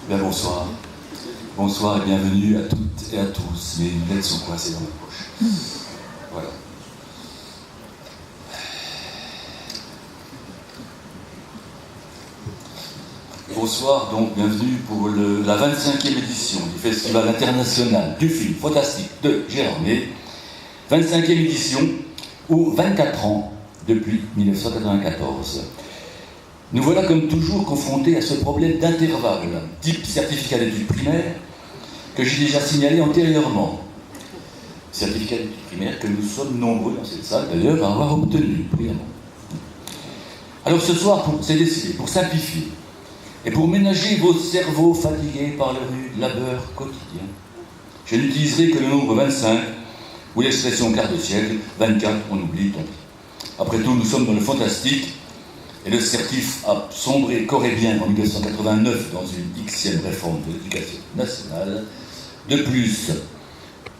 Bien, bonsoir. Bonsoir et bienvenue à toutes et à tous. Mes lunettes sont coincées dans ma poche. Voilà. Bonsoir, donc bienvenue pour la 25e édition du Festival international du film fantastique de Gérardmer. 25e édition, ou 24 ans depuis 1994. Nous voilà comme toujours confrontés à ce problème d'intervalle, type certificat d'études primaires, que j'ai déjà signalé antérieurement. Certificat d'études primaires que nous sommes nombreux dans cette salle d'ailleurs à avoir obtenu, brillamment. Alors ce soir, c'est décidé, pour simplifier, et pour ménager vos cerveaux fatigués par le rude labeur quotidien, je n'utiliserai que le nombre 25, ou l'expression quart de siècle, 24, on oublie, tant pis. Après tout, nous sommes dans le fantastique, et le certif a sombré corps et bien en 1989 dans une Xème réforme de l'éducation nationale. De plus,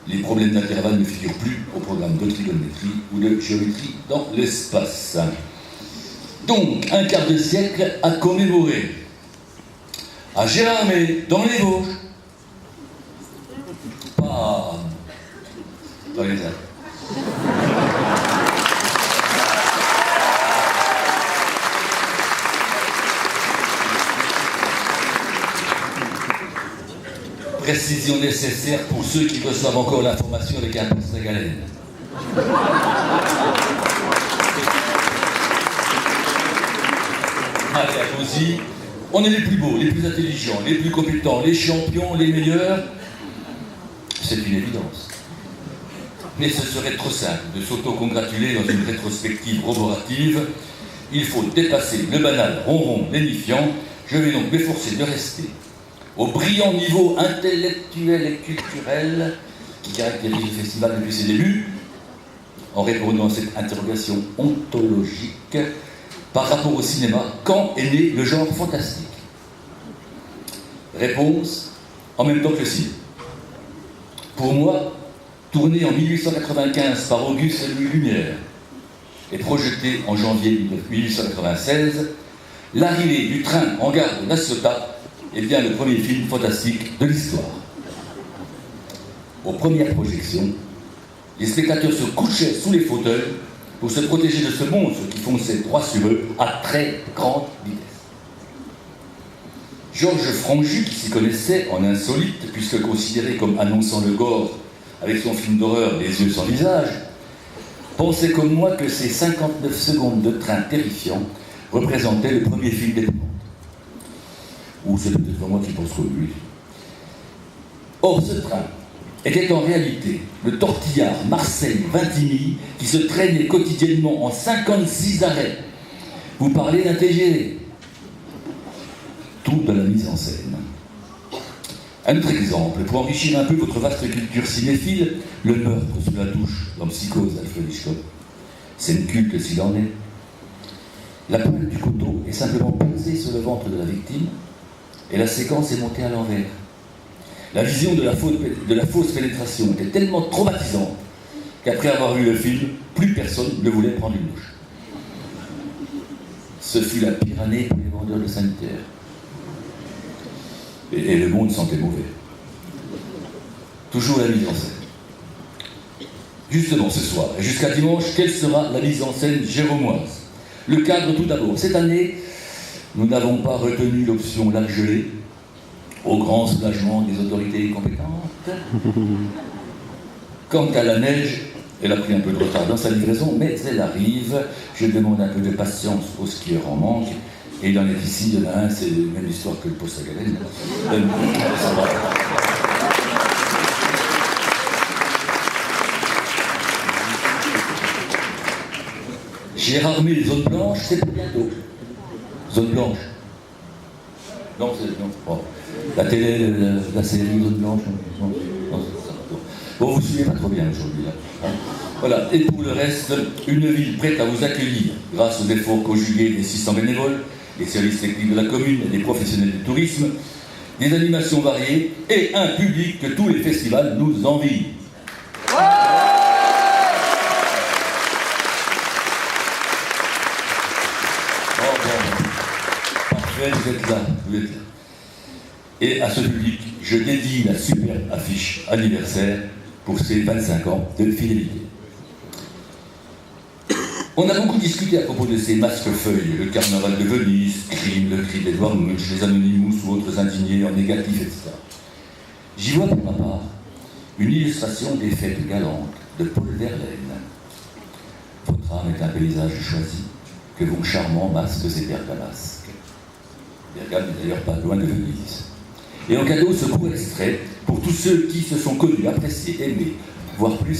les problèmes d'intervalle ne figurent plus au programme de trigonométrie ou de géométrie dans l'espace. Donc, un quart de siècle à commémorer. À Gérardmer, dans les Vosges. Pas dans les Alpes. Précision nécessaire pour ceux qui reçoivent encore l'information avec un poste à galène. Allez, allons-y. On est les plus beaux, les plus intelligents, les plus compétents, les champions, les meilleurs. C'est une évidence. Mais ce serait trop simple de s'auto-congratuler dans une rétrospective roborative. Il faut dépasser le banal ronron lénifiant. Je vais donc m'efforcer de rester au brillant niveau intellectuel et culturel qui caractérise le festival depuis ses débuts, en répondant à cette interrogation ontologique par rapport au cinéma, quand est né le genre fantastique? Réponse, en même temps que le cinéma. Pour moi, tourné en 1895 par Auguste Louis Lumière et projeté en janvier 1896, l'arrivée du train en gare de La Ciotat est bien le premier film fantastique de l'histoire. Aux premières projections, les spectateurs se couchaient sous les fauteuils pour se protéger de ce monstre qui fonçait droit sur eux à très grande vitesse. Georges Franju, qui s'y connaissait en insolite, puisque considéré comme annonçant le gore avec son film d'horreur Les yeux sans visage, pensait comme moi que ces 59 secondes de train terrifiant représentaient le premier film d'épouvante. Ou c'est peut-être moi qui pense que oui. Or, ce train était en réalité le tortillard Marseille-Vintimille qui se traînait quotidiennement en 56 arrêts. Vous parlez d'un TGV. Tout de la mise en scène. Un autre exemple, pour enrichir un peu votre vaste culture cinéphile, le meurtre sous la douche dans Psychose d'Alfred Hitchcock. Scène culte s'il en est. La pointe du couteau est simplement posée sur le ventre de la victime et la séquence est montée à l'envers. La vision de la fausse pénétration était tellement traumatisante qu'après avoir vu le film, plus personne ne voulait prendre une douche. Ce fut la pire année pour les vendeurs de sanitaires. Et le monde sentait mauvais. Toujours la mise en scène. Justement ce soir, et jusqu'à dimanche, quelle sera la mise en scène jéromoise? Le cadre tout d'abord. Cette année, nous n'avons pas retenu l'option lac gelé, au grand soulagement des autorités compétentes. Quant à la neige, elle a pris un peu de retard dans sa livraison, mais elle arrive. Je demande un peu de patience aux skieurs en manque. Et il en est ici, il y en a un, c'est la même histoire que le poste à galène. Ça va. Gérardmer les zones blanches, c'est pour bientôt. Zone blanche. Non, c'est non. Bon. La télé, la série Zone blanche. Non, bon, vous ne suivez pas trop bien aujourd'hui. Hein. Voilà. Et pour le reste, une ville prête à vous accueillir grâce aux efforts conjugués des 600 bénévoles, des services techniques de la commune et des professionnels du tourisme, des animations variées et un public que tous les festivals nous envient. Parfait, vous êtes là. Et à ce public, je dédie la superbe affiche anniversaire pour ses 25 ans de fidélité. On a beaucoup discuté à propos de ces masques-feuilles, le carnaval de Venise, Crime, le cri d'Edouard Munch, les Anonymous ou autres indignés en négatif, etc. J'y vois pour ma part une illustration des fêtes galantes de Paul Verlaine. Votre âme est un paysage choisi, que vos charmants masques et bergamasques. Bergame n'est d'ailleurs pas loin de Venise. Et en cadeau, ce court extrait pour tous ceux qui se sont connus, appréciés, aimés, voire plus.